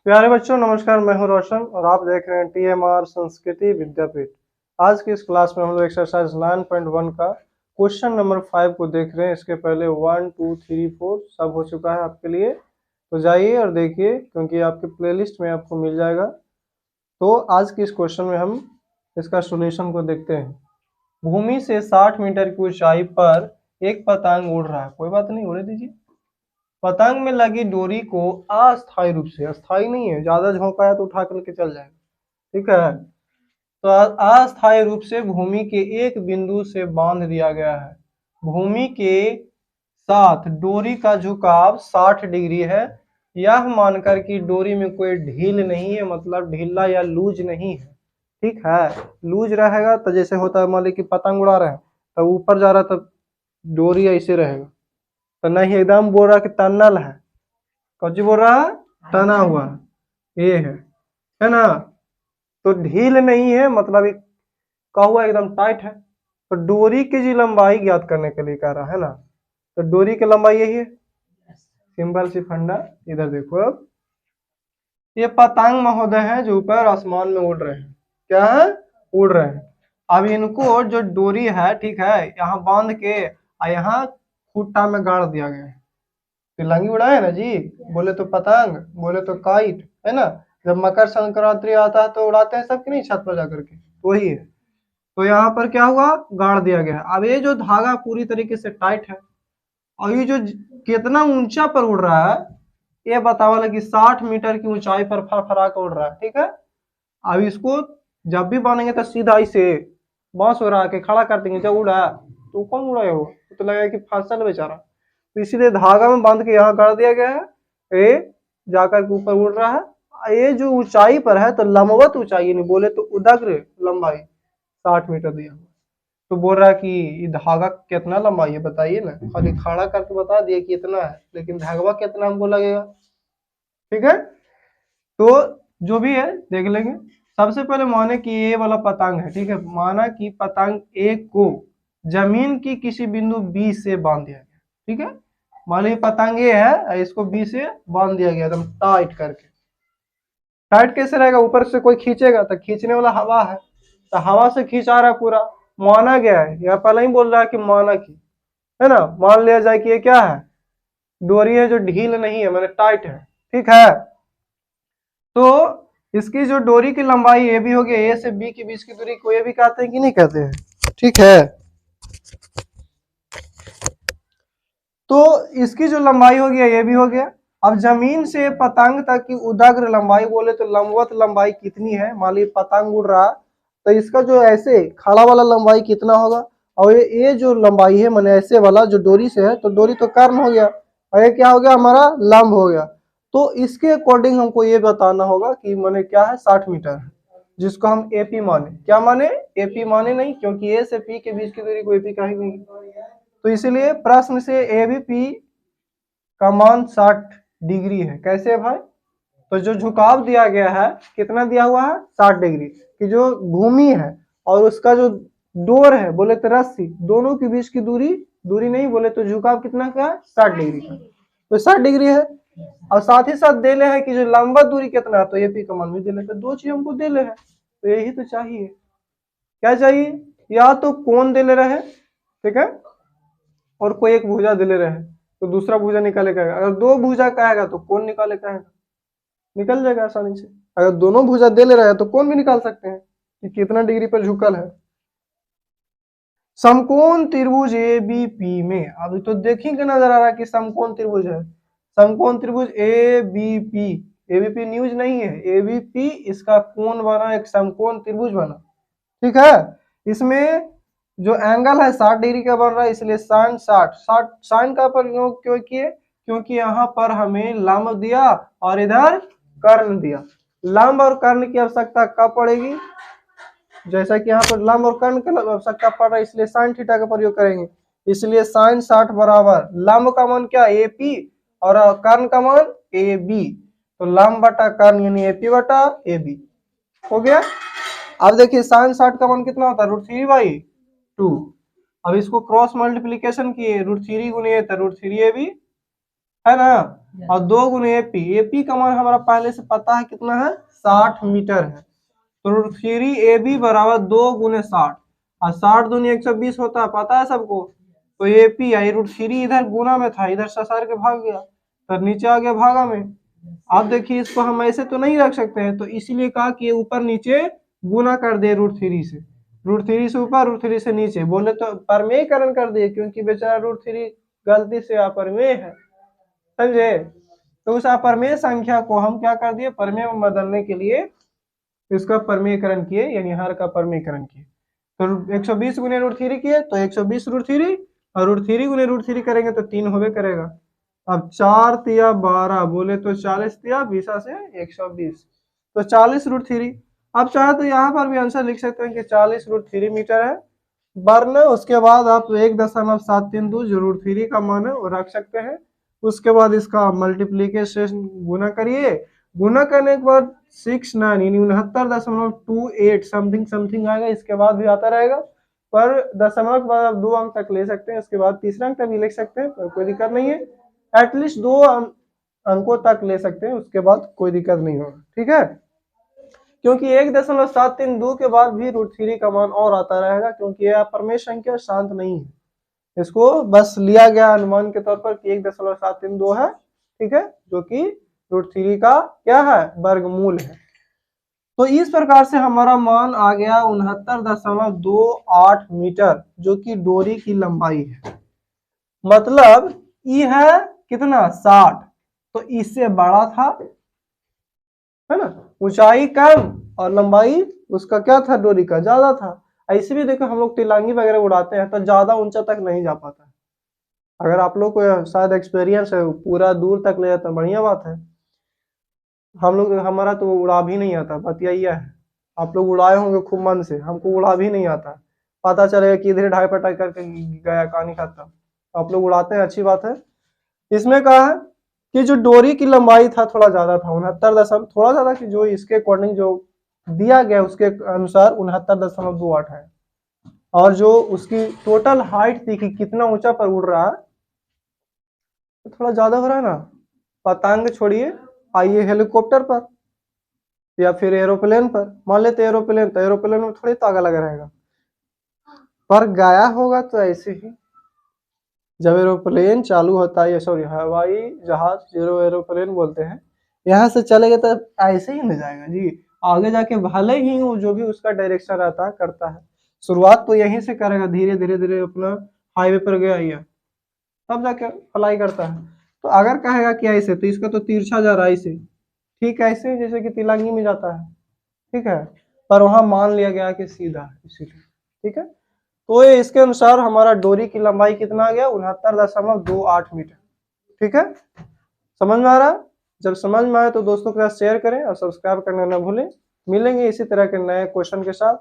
प्यारे बच्चों नमस्कार। मैं हूं रोशन और आप देख रहे हैं टीएमआर संस्कृति विद्यापीठ। आज की इस क्लास में हम लोग एक्सरसाइज 9.1 का क्वेश्चन नंबर 5 को देख रहे हैं। इसके पहले 1 2 3 4 सब हो चुका है आपके लिए, तो जाइए और देखिए क्योंकि आपके प्लेलिस्ट में आपको मिल जाएगा। तो आज के इस क्वेश्चन में हम इसका सोल्यूशन को देखते हैं। भूमि से 60 मीटर की ऊंचाई पर एक पतंग उड़ रहा है। कोई बात नहीं, उड़े दीजिए। पतंग में लगी डोरी को अस्थायी रूप से, अस्थायी नहीं है, ज्यादा झोंका है तो उठा करके चल जाएगा, ठीक है। तो अस्थायी रूप से भूमि के एक बिंदु से बांध दिया गया है। भूमि के साथ डोरी का झुकाव 60 डिग्री है। यह मानकर कि डोरी में कोई ढील नहीं है, मतलब ढीला या लूज नहीं है, ठीक है। लूज रहेगा तो जैसे होता है, मान ली कि पतंग उड़ा रहे हैं तो ऊपर जा रहा है तो डोरी ऐसे रहेगा, तो नहीं एकदम बोल रहा कि तन्नल है, कौची बोल रहा है, तना हुआ ये है ना। तो ढील नहीं है, मतलब एक का हुआ एकदम टाइट है। तो डोरी की जी लंबाई ज्ञात करने के लिए कह रहा है ना। तो डोरी की लंबाई यही है, सिंपल सी फंडा। इधर देखो, अब ये पतंग महोदय है जो ऊपर आसमान में उड़ रहे हैं। क्या है, उड़ रहे हैं। अब इनको जो डोरी है, ठीक है, यहाँ बांध के यहाँ खूटा में गाड़ दिया गया है। तिलंगी उड़ाए ना जी, बोले तो पतंग, बोले तो काइट, है ना। जब मकर संक्रांति आता है तो उड़ाते हैं सब कि नहीं, छत पर जाकर के, वही है। तो यहाँ पर क्या हुआ, गाड़ दिया गया है। अब ये जो धागा पूरी तरीके से टाइट है और ये जो कितना ऊंचा पर उड़ रहा है, ये बतावा कि 60 मीटर की ऊंचाई पर फरफरा कर उड़ रहा है, ठीक है। अब इसको जब भी बांधेंगे तो सीधा इसे बांस उड़ा के खड़ा कर देंगे। जब उड़ा तो कौन उड़ा है, वो तो लगेगा कि फसल बेचारा। तो इसीलिए धागा में बांध के यहाँ कर दिया गया है, ये जाकर के ऊपर उड़ रहा है। ये जो ऊंचाई पर है तो लंबवत ऊंचाई, नहीं बोले तो उदग्र लंबाई 60 मीटर दिया। तो बोल रहा है कि ये धागा कितना लंबाई है बताइए ना, खाली खड़ा करके बता दिए कि इतना है, लेकिन धागा कितना हमको लगेगा, ठीक है। तो जो भी है देख लेंगे। सबसे पहले माने कि ये वाला पतंग है, ठीक है। माना कि पतंग एक को जमीन की किसी बिंदु बी से बांध दिया गया, ठीक है। मान लीजिए पतंग ये है, इसको बी से बांध दिया गया एकदम टाइट करके। टाइट कैसे रहेगा, ऊपर से कोई खींचेगा तो खींचने वाला हवा है, तो हवा से खींचा रहा है पूरा। माना गया है, यहाँ पहले ही बोल रहा है कि माना की, है ना। मान लिया जाए कि ये क्या है, डोरी है जो ढील नहीं है, मैंने टाइट है, ठीक है। तो इसकी जो डोरी की लंबाई ए भी हो गया, ए से बी के बीच की दूरी को ए भी कहते हैं कि नहीं कहते हैं, ठीक है। तो इसकी जो लंबाई हो गया ये भी हो गया। अब जमीन से पतंग तक की उदग्र लंबाई बोले तो लंबवत लंबाई कितनी है। मान लीजिए पतंग उड़ रहा तो इसका जो ऐसे खड़ा वाला लंबाई कितना होगा, और ये जो लंबाई है मैंने ऐसे वाला जो डोरी से है, तो डोरी तो कर्ण हो गया और ये क्या हो गया, हमारा लंब हो गया। तो इसके अकॉर्डिंग हमको ये बताना होगा कि मैंने क्या है, 60 मीटर है, जिसको हम एपी माने। क्या माने, एपी माने नहीं, क्योंकि ए से पी के बीच की दूरी को एपी कहीं नहीं। तो इसीलिए प्रश्न से एबीपी का मान 60 डिग्री है। कैसे है भाई, तो जो झुकाव दिया गया है कितना दिया हुआ है, 60 डिग्री की जो भूमि है और उसका जो डोर है बोले तो रस्सी, दोनों के बीच की दूरी, दूरी नहीं बोले तो झुकाव कितना का है, 60 डिग्री का। तो 60 डिग्री है। और साथ ही साथ देले है कि जो लंबा दूरी कितना है, तो एपी का मान भी देले। तो दो चीज हमको देले है, तो यही तो चाहिए। क्या चाहिए, या तो कोण देले रहे, ठीक है, और कोई एक भुजा दिले रहे तो दूसरा भुजा निकाले कहेगा। अगर दो भुजा कहेगा तो कौन निकाले कहेगा, निकल जाएगा आसानी से। अगर दोनों भुजा दे ले रहे हैं तो कौन भी निकाल सकते हैं कि कितना डिग्री पर झुकल है। समकोण त्रिभुज एबीपी में, अभी तो देखेंगे नजर आ रहा है कि समकोण त्रिभुज है। समकोण त्रिभुज एबीपी, एबीपी न्यूज नहीं है, एबीपी इसका कोण बना, एक समकोण त्रिभुज बना, ठीक है। इसमें जो एंगल है 60 डिग्री का बन रहा है, इसलिए साइन 60 साइन का प्रयोग क्यों किए, क्योंकि यहाँ पर हमें लंब दिया और इधर कर्ण दिया। लंब और कर्ण की आवश्यकता कब पड़ेगी, जैसा कि यहाँ पर लंब और कर्ण की आवश्यकता पड़ रहा है, इसलिए साइन थीटा का प्रयोग करेंगे। इसलिए साइन 60 बराबर लंब का मान क्या, एपी, और कर्ण का मान ए बी। तो लंब बटा कर्ण यानी एपी बटा ए बी हो गया। अब देखिए साइन 60 का मान कितना होता है, √3/2। अब इसको क्रॉस मल्टीप्लीकेशन किए, √3 गुने तो √3 ए बी, है ना, और 2 गुने एपी, एपी का मान हमारा पहले से पता है कितना है, 60 मीटर है। तो √3 AB बराबर 2 गुने 60, और 60 दूनी 120 होता है, पता है सबको। तो एपी आई √3 इधर गुना में था, इधर ससार के भाग गया, तो नीचे आ गया भागा में। अब देखिए इसको हम ऐसे तो नहीं रख सकते हैं, तो इसीलिए कहा कि ऊपर नीचे गुना कर दे √3 से, √3 से ऊपर √3 से नीचे, बोले तो परमेयकरण कर दिए, क्योंकि बेचारा √3 गलती से अपरमेय है, समझे। तो उस अपरमेय संख्या को हम क्या कर दिए, परमेय में बदलने के लिए इसका परमेयकरण किए, यानी हर का परमेयकरण किए। तो 120 गुने √3 किए तो 120 √3, और √3 गुने √3 करेंगे तो 3 होबे करेगा। अब 4 तिया 12, बोले तो 40 तिया 20 से 120, तो 40 √3। अब चाहे तो यहाँ पर भी आंसर लिख सकते हैं कि 40 √3 मीटर है, वरना उसके बाद आप 1.732 जो √3 का मान है वो रख सकते हैं। उसके बाद इसका मल्टीप्लीकेशन गुना करिए, गुना करने के बाद 69 यानी 69.28 समथिंग समथिंग आएगा, इसके बाद भी आता रहेगा, पर दशमलव के बाद आप 2 अंक तक ले सकते हैं, उसके बाद तीसरा अंक तक भी लिख सकते हैं, पर कोई दिक्कत नहीं है। एटलीस्ट 2 अंकों तक ले सकते हैं, उसके बाद कोई दिक्कत नहीं होगा, ठीक है। क्योंकि 1.732 के बाद भी √3 का मान और आता रहेगा, क्योंकि यह अपरमेय संख्या शांत नहीं है, इसको बस लिया गया अनुमान के तौर पर कि 1.732 है, ठीक है, जो कि √3 का क्या है, वर्गमूल है। तो इस प्रकार से हमारा मान आ गया 69.28 मीटर, जो कि डोरी की लंबाई है। मतलब ये है कितना, 60, तो इससे बड़ा था, है ना, ऊंचाई कम और लंबाई उसका क्या था, डोरी का ज्यादा था। ऐसे भी देखो हम लोग तिलंगी वगैरह उड़ाते हैं तो ज्यादा ऊंचा तक नहीं जा पाता। अगर आप लोग को शायद एक्सपीरियंस है, पूरा दूर तक ले जाता, बढ़िया बात है। हम लोग, हमारा तो उड़ा भी नहीं आता, बात यही है। आप लोग उड़ाए होंगे खूब मन से, हमको उड़ा भी नहीं आता, पता चलेगा कि इधर ढाई पटाई करके गया, कहानी खत्म। आप लोग उड़ाते हैं, अच्छी बात है। इसमें कहा है कि जो डोरी की लंबाई था थोड़ा ज्यादा था, 69 थोड़ा ज्यादा, कि जो इसके अकॉर्डिंग जो दिया गया उसके अनुसार 69.28 है। और जो उसकी टोटल हाइट थी कि कितना ऊंचा पर उड़ रहा है, तो थोड़ा ज्यादा हो रहा है ना। पतंग छोड़िए, आइए हेलीकॉप्टर पर या फिर एरोप्लेन पर, मान लेते एरोप्लेन, तो एरोप्लेन में थोड़ी तागा लगा रहेगा, पर गया होगा तो ऐसे ही। जब एरोप्लेन चालू होता है, सॉरी हवाई जहाज जो एरोप्लेन बोलते हैं, यहाँ से चलेगा तो ऐसे ही नहीं जाएगा जी, आगे जाके भले ही वो जो भी उसका डायरेक्शन रहता है करता है, शुरुआत तो यहीं से करेगा, धीरे धीरे धीरे अपना हाईवे पर गया ये, तब जाके फ्लाई करता है। तो अगर कहेगा कि ऐसे, तो इसका तो तिरछा जा रहा है ऐसे, ठीक है, ऐसे जैसे कि तिलंगी में जाता है, ठीक है, पर वहां मान लिया गया कि सीधा है, इसीलिए, ठीक है। तो ये इसके अनुसार हमारा डोरी की लंबाई कितना आ गया, 69.28 मीटर, ठीक है। समझ में आ रहा है? जब समझ में आए तो दोस्तों के साथ शेयर करें और सब्सक्राइब करना ना भूलें। मिलेंगे इसी तरह के नए क्वेश्चन के साथ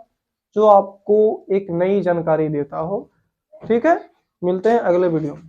जो आपको एक नई जानकारी देता हो, ठीक है। मिलते हैं अगले वीडियो में।